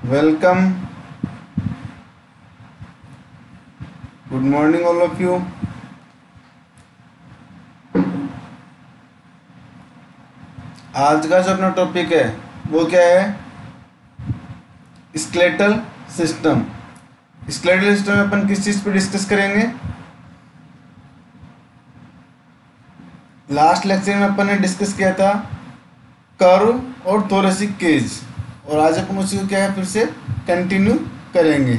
Welcome, good morning all of you. आज का जो अपना टॉपिक है वो क्या है? Skeletal system. स्केलेटल सिस्टम में अपन किस चीज़ पे डिस्कस करेंगे? लास्ट लेक्चर में अपन ने डिस्कस किया था कर्व और थोरेसिक केज, और आज अपन उसी को क्या है फिर से कंटिन्यू करेंगे।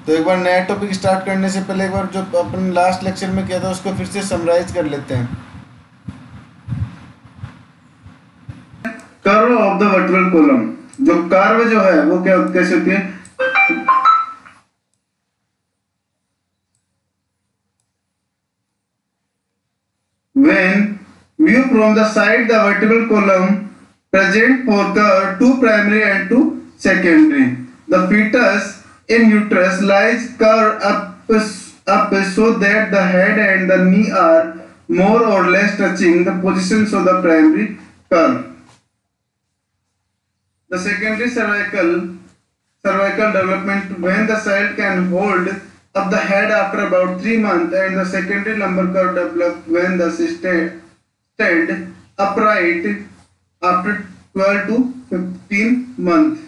तो एक बार नया टॉपिक स्टार्ट करने से पहले एक बार जो अपन लास्ट लेक्चर में किया था उसको फिर से समराइज कर लेते हैं। Curve of the vertical column, जो कर्व जो है वो क्या कैसे होती है? When view from the side, the vertical column present for curve two primary and two secondary. The fetus in uterus lies curved up so that the head and the knee are more or less touching the positions of the primary curve. The secondary cervical development, when the child can hold up the head after about 3 months, and the secondary lumbar curve develop when the stand upright after 12 to 15 months.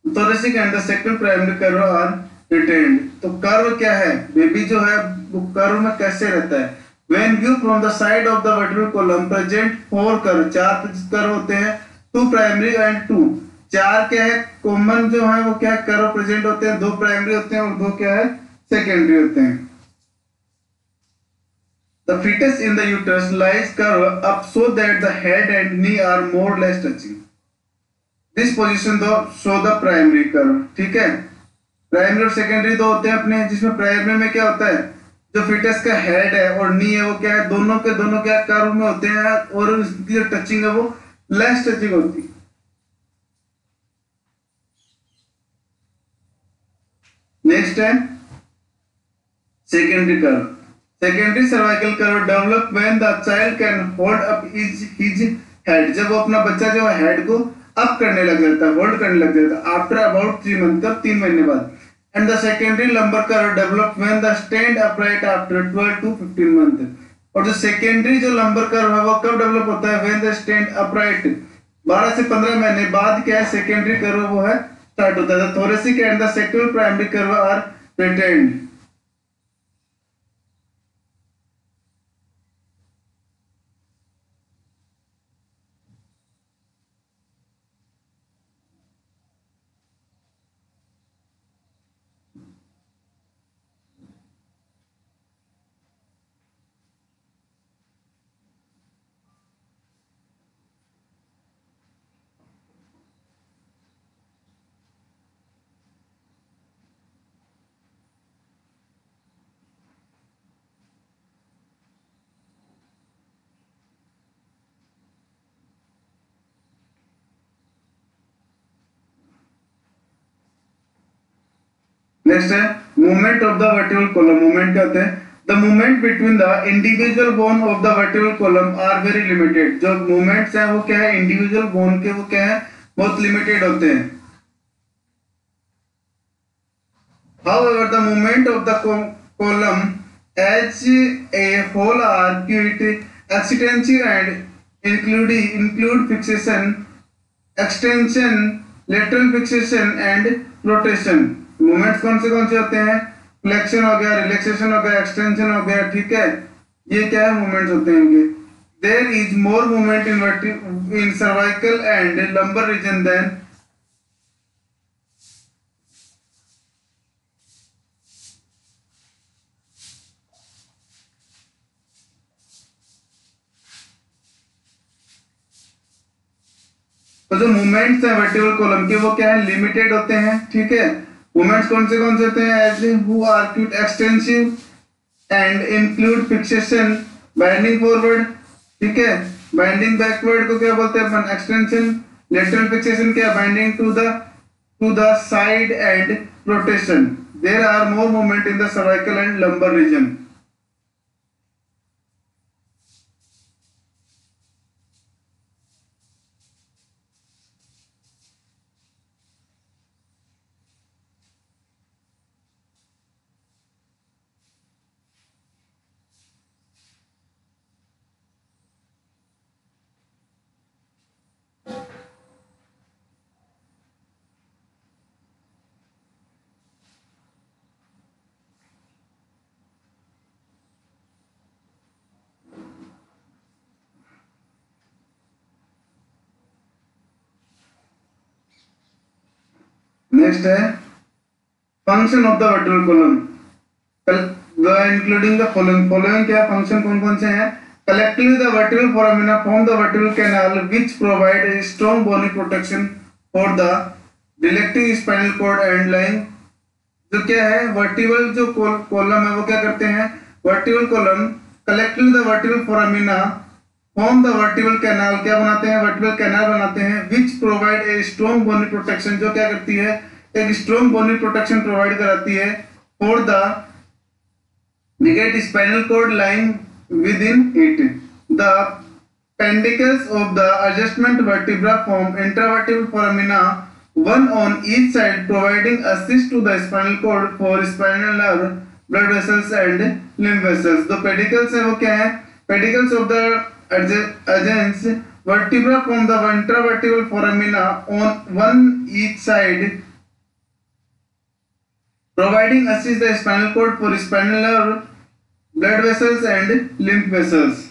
Thoracic and the sacral primary curve are retained. तो curve क्या है? Baby जो है वो curve में कैसे रहता है? When view from the side of the vertebral column present four curve, चार कर्व होते हैं, two primary and two. चार क्या है? कॉमन जो है वो क्या है? कर्व प्रेजेंट होते हैं, दो प्राइमरी होते हैं और दो क्या है? सेकेंडरी होते हैं। The fetus in the uterus lies curved up so that the head and knee are more or less touching. This position though show the primary curve. ठीक है, प्राइमरी और सेकेंडरी दो होते हैं अपने, जिसमें प्राइमरी में क्या होता है? जो फीटस का हेड है और नी है वो क्या है? दोनों के दोनों क्या कर्व में होते हैं और उसकी जो टचिंग है वो लेस टचिंग होती है। नेक्स्ट है secondary curve. Secondary cervical curve develop when the child can hold up his head, जब वो अपना बच्चा जो है हेड को अप करने लग जाता है, होल्ड करने लग जाता है, आफ्टर अबाउट 3 मंथ, कब? 3 महीने बाद। And the secondary lumbar curve develop when the stand upright after 12 to 15 month. और जो सेकेंडरी जो लंबर कर्व है वो कब डेवलप होता है? व्हेन द स्टैंड अपराइट, 12 से 15 महीने बाद क्या है? सेकेंडरी कर्व वो है स्टार्ट होता है। Thoracic and the sacral primary curve are retained. Next है movement of the vertical column. Movement क्या होते हैं? The movement between the individual bone of the vertical column are very limited. जो movements हैं वो क्या है? इंडिविजुअल बोन के वो क्या है? बहुत लिमिटेड होते हैं। However, the movement of the column as a whole are quite extensive and include fixation, extension, lateral fixation and rotation. Movements कौन से होते हैं? फ्लेक्शन हो गया, रिलैक्सेशन हो गया, एक्सटेंशन हो गया। ठीक है, ये क्या है? मूवमेंट्स होते हैं इनके। There is more movement in cervical and lumbar region then. तो जो मूवमेंट्स हैं वर्टिकल कॉलम के वो क्या है? लिमिटेड होते हैं। ठीक है, मूवमेंट्स कौन से होते हैं? As who are quite extensive and include flexion, bending forward. ठीक है, बाइंडिंग बैकवर्ड को क्या बोलते हैं अपन? एक्सटेंशन। लेटरल फिक्सेशन क्या? Bending to the side and rotation. There are more movement in the cervical and lumbar region. Next है function of the vertical column, including the following. Following क्या function कौन कौन से हैं? collectively the vertebral foramina form the vertebral canal which provide a strong bony protection for the dilating spinal cord and lying। जो क्या है vertebral जो column है वो क्या करते हैं? Vertebral column collectively the vertebral foramina form the vertebral canal, क्या बनाते हैं? वर्टिबल कैनाल बनाते हैं which provide a strong bony protection, जो क्या करती है? एक strong bony protection प्रोवाइड कराती है for the negate spinal cord lying within it। The peduncles of the adjacent vertebra form intravertebral foramina, one on each side, providing assist to the spinal cord for spinal nerve, blood vessels and lymph vessels। तो pedicles है वो क्या है? Pedicles of the adjacent vertebra form the intravertebral foramina on one each side, providing assist the spinal cord for spinal nerve, blood vessels and lymph vessels।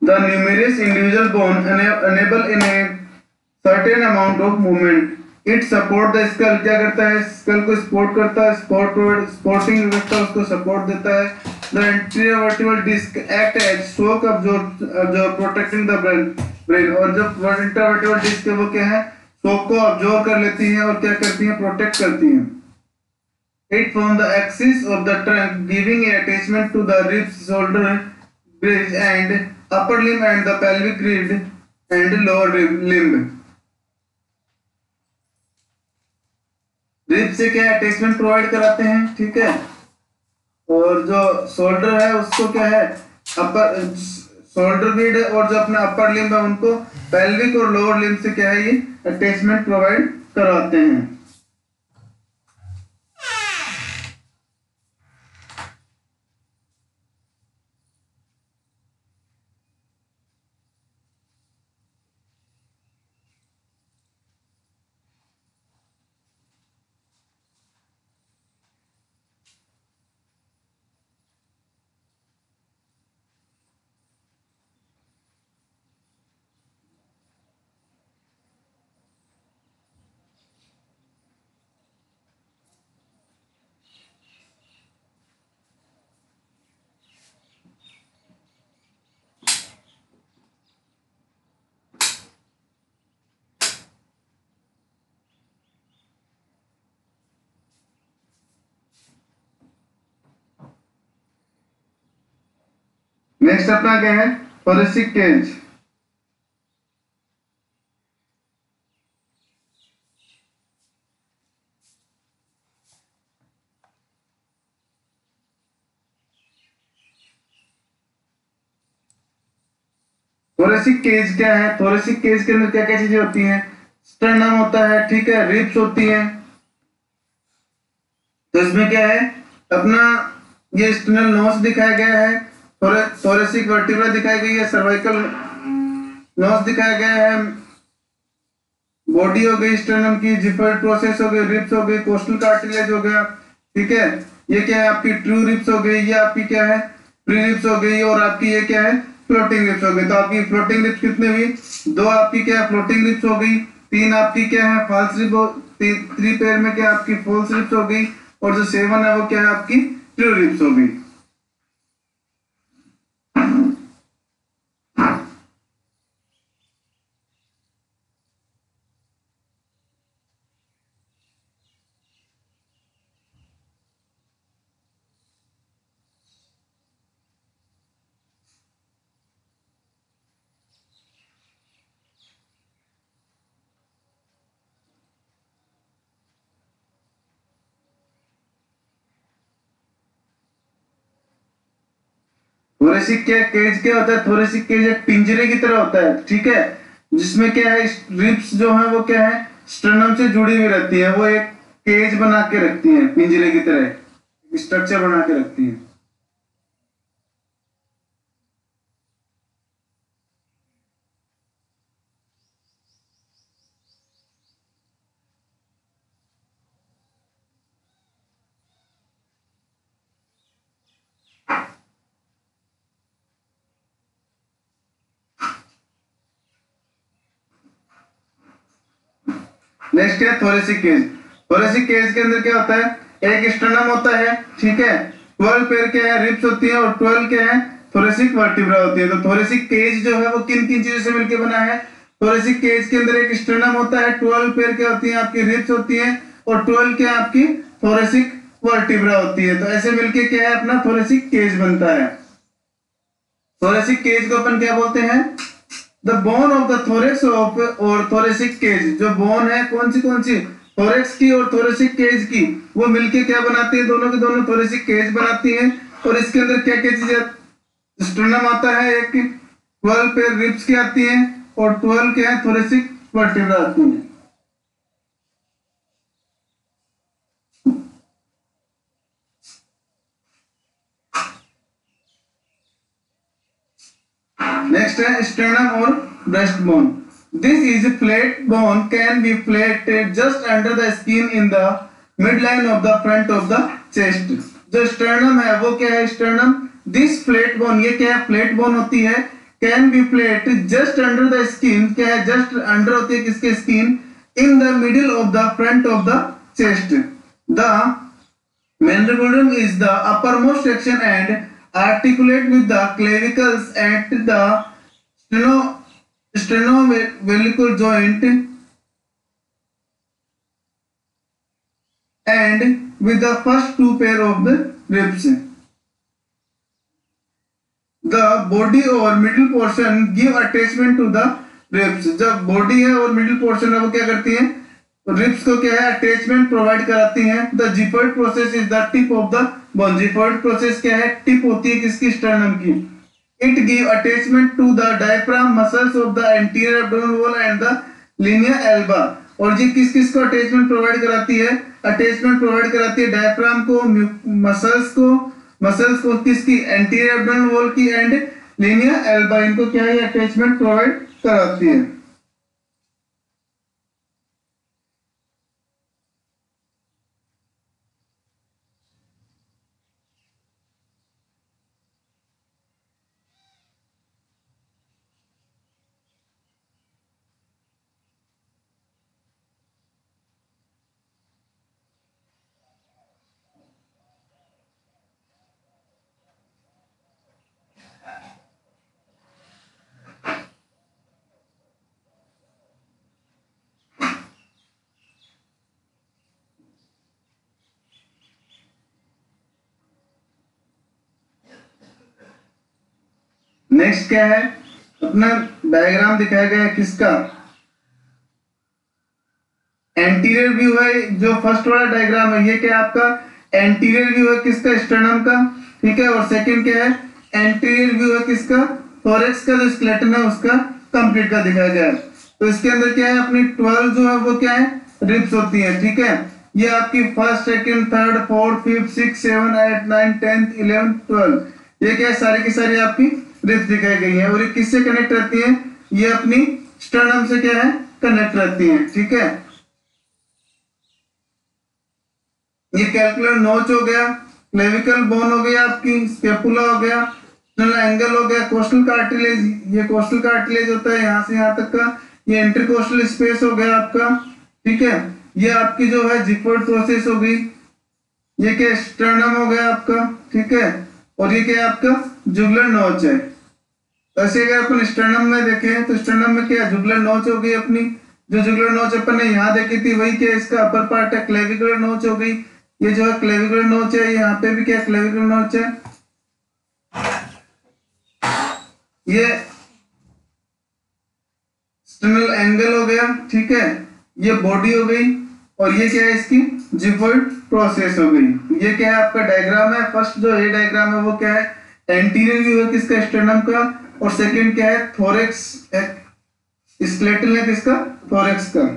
The numerous individual bone enable in a certain amount of movement। It support the skull, क्या करता है? School को support करता है, sporting व्यवस्था उसको support देता है। The anterior vertebral disc act as shock absorb protecting the brain। और जो इंटरवर्टिबल डिस्क है वो क्या है? शॉक को अब्जॉर्ब कर लेती है और क्या करती है? प्रोटेक्ट करती है। It forms the axis of the trunk, giving a attachment to the ribs, shoulder bridge and upper limb and the pelvic grid and lower limb। Rib से क्या अटैचमेंट प्रोवाइड कराते हैं, ठीक है। और जो शोल्डर है उसको क्या है? अपर शोल्डर ग्रिड और जो अपना अपर लिम्ब है उनको पेल्विक और लोअर लिम्ब से क्या है? ये अटैचमेंट प्रोवाइड कराते हैं। नेक्स्ट अपना क्या है? Thoracic cage. थोरेसिक केज क्या है? थोरेसिक केज के अंदर क्या क्या चीजें होती हैं? स्टर्नम होता है, ठीक है, रिब्स होती हैं। तो इसमें क्या है? अपना ये स्टर्नल नोज दिखाया गया है, थोरेसिक वर्टिब्रा दिखाई गई है, सर्वाइकल नोज दिखाया गया है, बॉडी हो गई स्टर्नम की, जिफर प्रोसेस हो गई, रिब्स हो गई, कोस्टल कार्टिलेज हो गया, ठीक है। ये क्या है? आपकी ट्रू रिब्स हो गई, ये आपकी क्या है? प्री रिब्स हो गई, और आपकी ये क्या है? फ्लोटिंग रिब्स हो गई। तो आपकी फ्लोटिंग रिब्स कितनी हुई? 2 आपकी क्या है? फ्लोटिंग रिब्स हो गई। 3 आपकी क्या है? False rib. 3 पेयर में क्या आपकी फॉल्स रिब्स हो गई, और जो 7 है वो क्या है? आपकी ट्रू रिब्स हो गई। थोरेसिक क्या केज क्या होता है? थोरेसिक केज एक पिंजरे की तरह होता है, ठीक है, जिसमें क्या है रिब्स जो है वो क्या है स्टर्नम से जुड़ी हुई रहती है, वो एक केज बना के रखती है, पिंजरे की तरह स्ट्रक्चर बना के रखती है। नेक्स्ट है थोरेसिक केज। थोरेसिक केज के अंदर क्या होता है? एक स्टर्नम होता है, ठीक है, 12 पेयर क्या है रिब्स होती है, और 12 क्या है थोरेसिक वर्टिब्रा होती है। तो थोरेसिक केज जो है वो किन किन चीजों से मिलकर बना है? थोरेसिक केज के अंदर एक स्टर्नम होता है, 12 पेयर क्या होती है आपकी रिब्स होती है, और 12 क्या आपकी थोरेसिक वर्टिब्रा होती है। तो ऐसे मिलके क्या है अपना थोरेसिक केज बनता है। थोरेसिक केज को अपन क्या बोलते हैं? The bone of the thorax of और थोरेसिक केज। जो बोन है कौन सी थोरेक्स की और थोरेसिक केज की, वो मिलके क्या बनाती है? दोनों के दोनों थोरेसिक केज बनाती है। और इसके अंदर क्या क्या चीजें? स्टर्नम आता है, एक 12 पेयर रिब्स की आती है, और 12 क्या है थोरेसिक वर्टिब्रा आती है। नेक्स्ट है स्टर्नम और breast bone. This is flat bone can be flatted just under the skin in the mid line of the front of the chest. जो स्टर्नम है वो क्या है? स्टर्नम दिस फ्लैट बोन, ये क्या है फ्लैट बोन होती है, can be flat just under the skin, क्या है जस्ट अंडर होती है किसके skin, in the middle of the front of the chest. The mandibular is the uppermost section and articulate with the clavicles at the sternoclavicle joint and with the first two pair of the ribs. The body और middle portion give attachment to the ribs. जब body है और middle portion है वो क्या करती है? Ribs को क्या है अटैचमेंट प्रोवाइड कराती हैं। The xiphoid process is the tip of the bone. Xiphoid process क्या है? टिप होती है किसकी? स्टर्नम की। It give attachment to the diaphragm muscles of the anterior abdominal wall and the linea alba. और ये किस किस को अटैचमेंट प्रोवाइड कराती है? अटैचमेंट प्रोवाइड कराती है डायफ्राम को, मसल्स को किसकी? एंटीरियर एब्डोमिनल वॉल की एंड लिनिया एल्बा, इनको क्या है अटैचमेंट प्रोवाइड कराती है। नेक्स्ट क्या है अपना डायग्राम दिखाया गया है किसका? एंटीरियर व्यू है, जो फर्स्ट वाला डायग्राम है ये क्या आपका एंटीरियर व्यू है किसका? स्टर्नम का, ठीक है। और सेकंड क्या है? एंटीरियर व्यू है किसका? थोरेक्स का जो स्केलेटन है उसका कंप्लीट का दिखाया गया है। तो इसके अंदर क्या है अपनी 12 जो है वो क्या है रिब्स होती है, ठीक है। ये आपकी first second third fourth fifth six seven eight nine 10th 11th 12, ये क्या है सारी की सारी आपकी रिब्स दिखाई गई है। और ये किससे कनेक्ट रहती है? ये अपनी स्टर्नम से क्या है कनेक्ट रहती है, ठीक है। ये कैल्कुलर नोच हो गया, क्लेविकल बोन हो गया, आपकी स्केपुला हो गया, एंगल हो गया, कोस्टल कार्टिलेज, ये कोस्टल कार्टिलेज होता है यहाँ से यहाँ तक का, ये इंटरकोस्टल स्पेस हो गया आपका, ठीक है। ये आपकी जो है जिफर्ड प्रोसेस हो गई, ये क्या स्टर्नम हो गया आपका, ठीक है। और ये क्या आपका जुगुलर नोच है। ऐसे अगर अपन स्टर्नम में देखें तो स्टर्नम में क्या जुगुलर नोच हो गई अपनी, जो जुगुलर नोच अपन ने यहाँ देखी थी वही क्या इसका अपर पार्ट है, क्लेविकुलर नोच हो गई। ये जो है क्लेविकुलर नोच है, यहाँ पे भी क्या क्लेविकुलर नोच है। ये स्टर्नल एंगल हो गया, ठीक है। ये बॉडी हो गई और ये क्या है इसकी जिफर्ड प्रोसेस हो गई। ये क्या है आपका डायग्राम है। फर्स्ट जो ये डायग्राम है वो क्या है एंटीरियर व्यू है किसका, स्टर्नम का, और सेकंड क्या है, थोरेक्स, स्केलेटल है किसका, थोरेक्स का।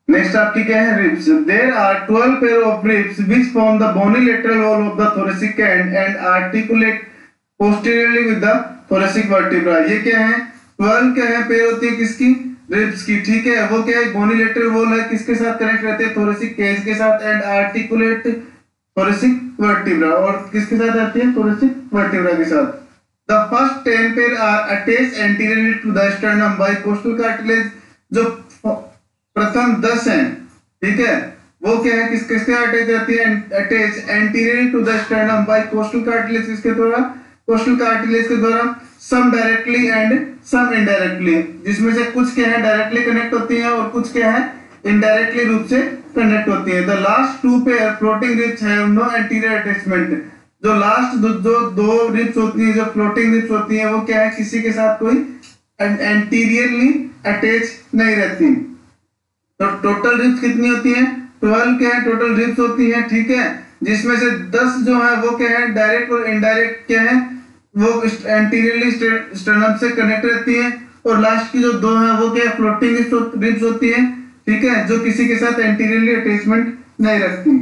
नेक्स्ट आपकी क्या है, ribs. There are 12 pair of ribs which form the bony lateral wall of the thoracic and and articulate posteriorly with the thoracic vertebra. ये क्या है, 12 क्या है, पेयर होती है किसकी, रिब्स की, ठीक है। वो क्या है, बोनी लेटरल वॉल है, किसके साथ कनेक्ट रहते हैं, थोरेसिक केज के साथ, एंड आर्टिकुलेट थोरेसिक वर्टिब्रा, और किसके साथ रहती है, थोरेसिक वर्टिब्रा के साथ। The first 10 pair are attached anteriorly to the sternum by costal cartilage. जो प्रथम 10 हैं, ठीक है, वो क्या है, किसके साथ अटैच रहती है, attach anterior to the sternum by costal cartilage, किसके द्वारा, कोस्टल कार्टिलेज के द्वारा, some directly and some indirectly, जिसमें से कुछ क्या है डायरेक्टली कनेक्ट होती हैं और कुछ क्या है इनडायरेक्टली रूप से कनेक्ट होती है। The last 2 pair floating ribs have no anterior attachment. जो लास्ट जो दो रिब्स होती है, जो फ्लोटिंग रिब्स होती है, वो क्या है, किसी के साथ कोई एंटीरियरली अटैच नहीं रहती। तो टोटल रिब्स कितनी होती है, 12 क्या है टोटल रिब्स होती है, ठीक है, जिसमें से 10 जो है वो क्या है डायरेक्ट और इनडायरेक्ट क्या है, वो एंटीरियरली स्टर्नम से कनेक्ट रहती है, और लास्ट की जो 2 है वो क्या है फ्लोटिंग रिब्स होती है, ठीक है, जो किसी के साथ एंटीरियरली अटैचमेंट नहीं रखती।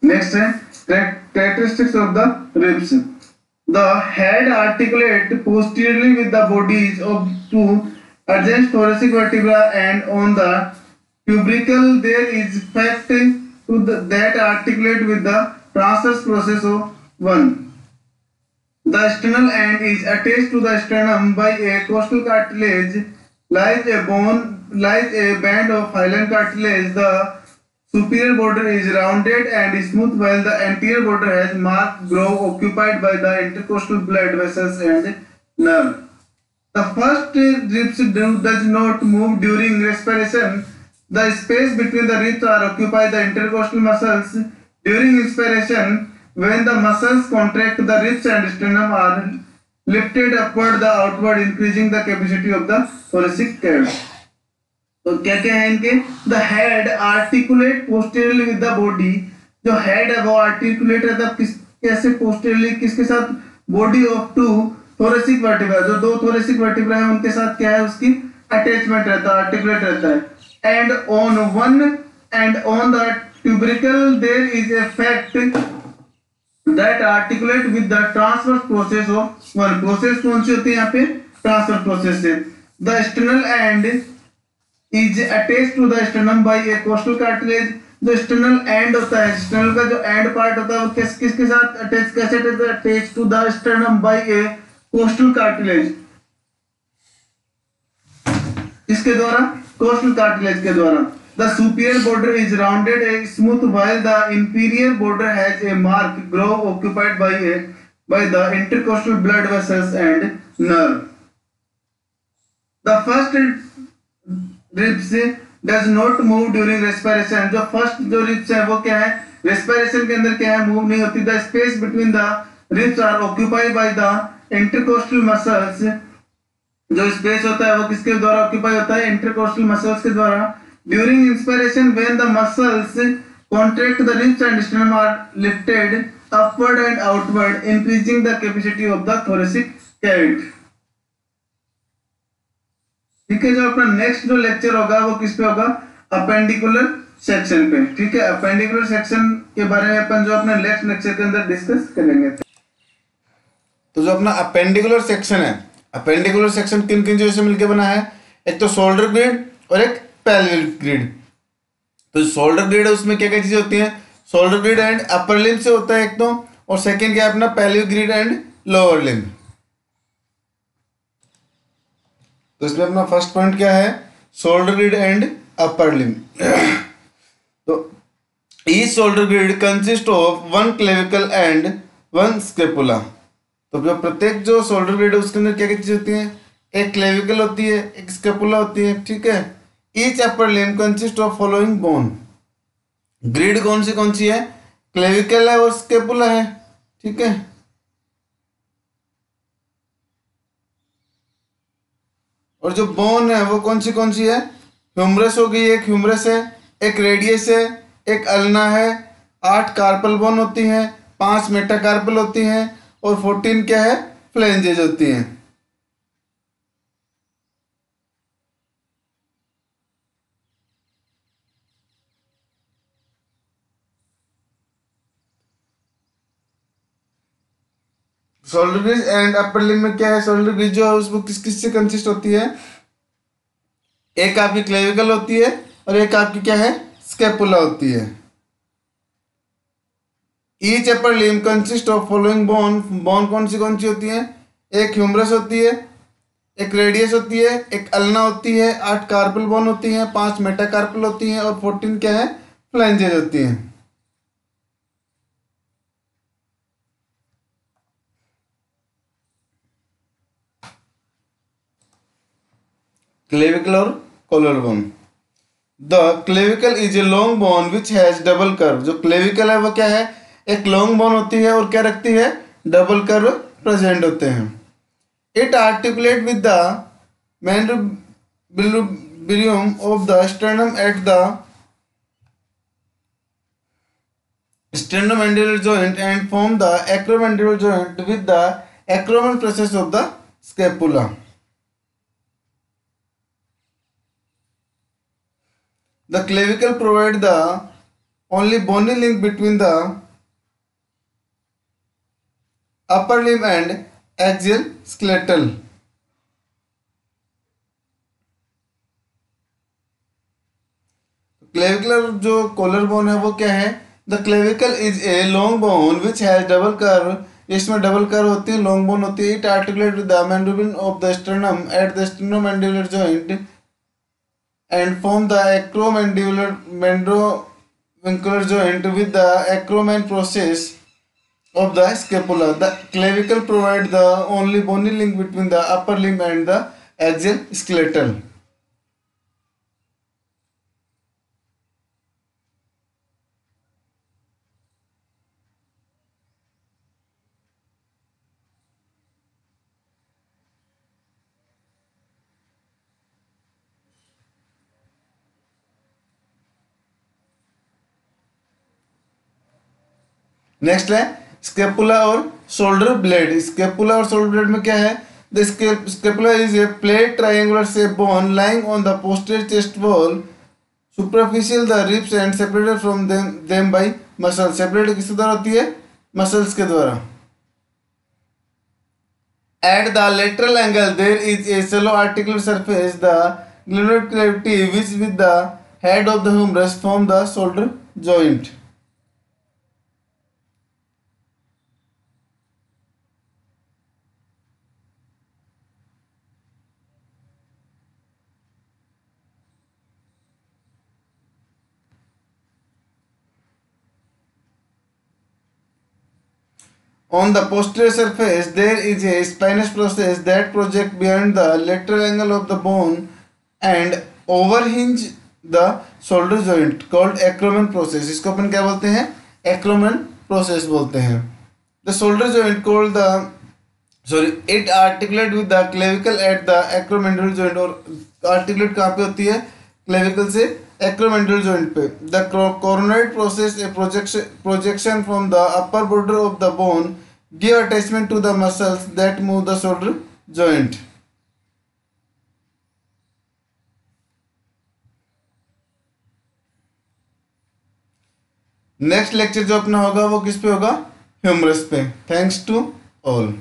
नेक्स्ट है characteristics of the ribs. The head articulate posteriorly with the bodies of 2 adjacent thoracic vertebra, and on the tubercle there is fact to that articulate with the transverse process of 1. The sternal end is attached to the sternum by a costal cartilage. Lies a band of hyaline cartilage. The superior border is rounded and smooth, while the anterior border has marked groove occupied by the intercostal blood vessels and nerve. The first ribs does not move during respiration. The space between the ribs are occupied by the intercostal muscles. During inspiration, when the muscles contract, the ribs and sternum are lifted upward the outward, increasing the capacity of the thoracic cavity. तो क्या क्या है इनके, the head articulate posteriorly with the body. जो head है वो articulate रहता है कैसे, पोस्टेरियरली किसके साथ, बॉडी ऑफ 2 थोरेसिक वर्टिब्रा। जो 2 थोरेसिक वर्टिब्रा है उनके साथ क्या है, उसकी अटैचमेंट रहता है, आर्टिकुलेट रहता है। And on one end on the tubercle there is a facet that articulate with the transverse process of 1। Process कौन सी होती है यहाँ पे, ट्रांसवर्स प्रोसेस से। The sternal end is attached to the sternum by a costal cartilage। जो sternal end होता है, sternal का जो end part होता है वो किसके साथ अटैच, कैसे attached to the sternum by a costal cartilage, इसके द्वारा कोस्टल कार्टिलेज के द्वारा। The superior border is rounded and smooth while the inferior border has a mark Grove occupied by the intercostal blood vessels and nerve. The first ribs does not move during respiration. जो first जो ribs है वो क्या है, respiration के अंदर क्या है, मूव नहीं होती। The space between the ribs are occupied by the intercostal muscles. जो स्पेस होता है वो किसके द्वारा ऑक्यूपाई होता है, इंटरकोस्टल मसल्स के द्वारा। During inspiration when the muscles contract the ribs and sternum are lifted upward and outward increasing the capacity of the thoracic cavity. ठीक है, जो अपना नेक्स्ट जो लेक्चर होगा वो किस पे होगा, अपेंडिकुलर सेक्शन पे। ठीक है, अपेंडिकुलर सेक्शन के बारे में अपन जो अपने नेक्स्ट लेक्चर के अंदर डिस्कस करेंगे। तो जो अपना अपेंडिकुलर सेक्शन है, अपेंडिकुलर सेक्शन किन किन चीजों से मिलकर बना है, एक तो शोल्डर ग्रिड और एक पेल्विक ग्रिड। तो शोल्डर ग्रिड है उसमें क्या क्या चीजें होती हैं, shoulder girdle and upper limb से होता है एक तो, और सेकंड क्या है अपना pelvic girdle and lower limb. तो इसमें अपना फर्स्ट पॉइंट क्या है, shoulder girdle and upper limb. तो each shoulder girdle consist of one clavicle and one scapula. तो जो प्रत्येक जो शोल्डर ग्रिड है उसके अंदर क्या क्या चीजें होती हैं, एक क्लेविकल होती है, एक स्केपुला होती है। ठीक है, each upper limb consist of following bone. Grid कौन सी है, क्लेविकल है और स्केपुला है। ठीक है, और जो बोन है वो कौन सी है, ह्यूमरस हो गई, एक ह्यूमरस है, एक रेडियस है, एक अल्ना है। 8 कार्पल बोन होती हैं, 5 मेटाकार्पल होती हैं और 14 क्या है, फ्लेंजेज होती हैं। Shoulder girdle and upper limb में क्या है, शोल्डर ग्रिड जो है उसको किस से कंसिस्ट होती है, एक आपकी क्लेविकल होती है और एक आपकी क्या है, स्केपुला होती है। Each upper limb consist of following bone. Bone कौन सी होती है, एक ह्यूमरस होती है, एक रेडियस होती है, एक अल्ना होती है, 8 कार्पल बोन होती हैं, 5 मेटाकार्पल होती हैं और 14 क्या है, फ्लेंजेज होती हैं। क्लेविकल और collar bone. The clavicle is a long bone which has double curve. जो क्लेविकल है वो क्या है, एक लॉन्ग बोन होती है और क्या रखती है, डबल कर्व प्रेजेंट होते हैं। It articulate with the manubrium of the sternum at the sternum-mandibular joint and form the acromandibular joint with the acromion process of the scapula. The clavicle provide the only bony link between the upper limb and axial skeletal. Clavicular जो collar bone है वो क्या है, the clavicle is a long bone which has double curve. इसमें double curve होती है, long bone होती है। It articulate with the manubrium of the sternum at the sternomanubrial joint and form the acromandibular joint with the acromion process of the scapula. The clavicle provide the only bony link between the upper limb and the axial skeletal. Next है scapula और shoulder blade. Scapula और shoulder blade में क्या है, the scapula is a plate triangular shape bone lying on the posterior chest wall superficial the ribs and separated from them by muscle. Separate किसके द्वारा होती है, मसल्स के द्वारा। At the lateral angle there is a shallow articular surface the glenoid cavity which with the head of the humerus form the shoulder joint. On the posterior surface, there is a spinous process that projects beyond the lateral angle of the bone and overhinge the shoulder joint called acromion process. इसको अपन क्या बोलते हैं? Acromion process बोलते हैं. The shoulder joint called the it articulate with the clavicle at the acromion joint. और articulate कहाँ पे होती है? Clavicle से acromion joint पे. The coronoid process a projection from the upper border of the bone give attachment to the muscles that move the shoulder joint. Next lecture जो अपना होगा वो किस पे होगा? ह्यूमरस पे. Thanks to all.